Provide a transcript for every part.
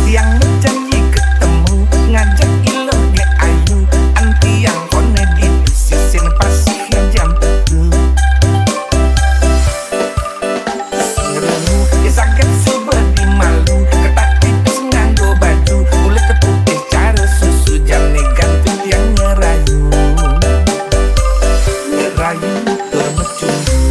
Yang berjanji ketemu ngajak ilo ge ayu anti yang kone di sisin pasih jam itu ngeremu ya sakit sebedi malu ketak tipis nganggo baju kulit putih cara susu jane gantung yang ngerayu tuh mencumbu.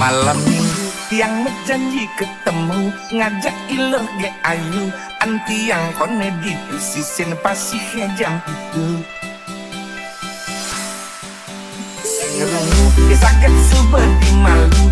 Malam minggu yang berjanji ketemu ngajak ilo ge ayu anti yang kone di sisin pasih jam itu ngerungu ya sakit sebedi malu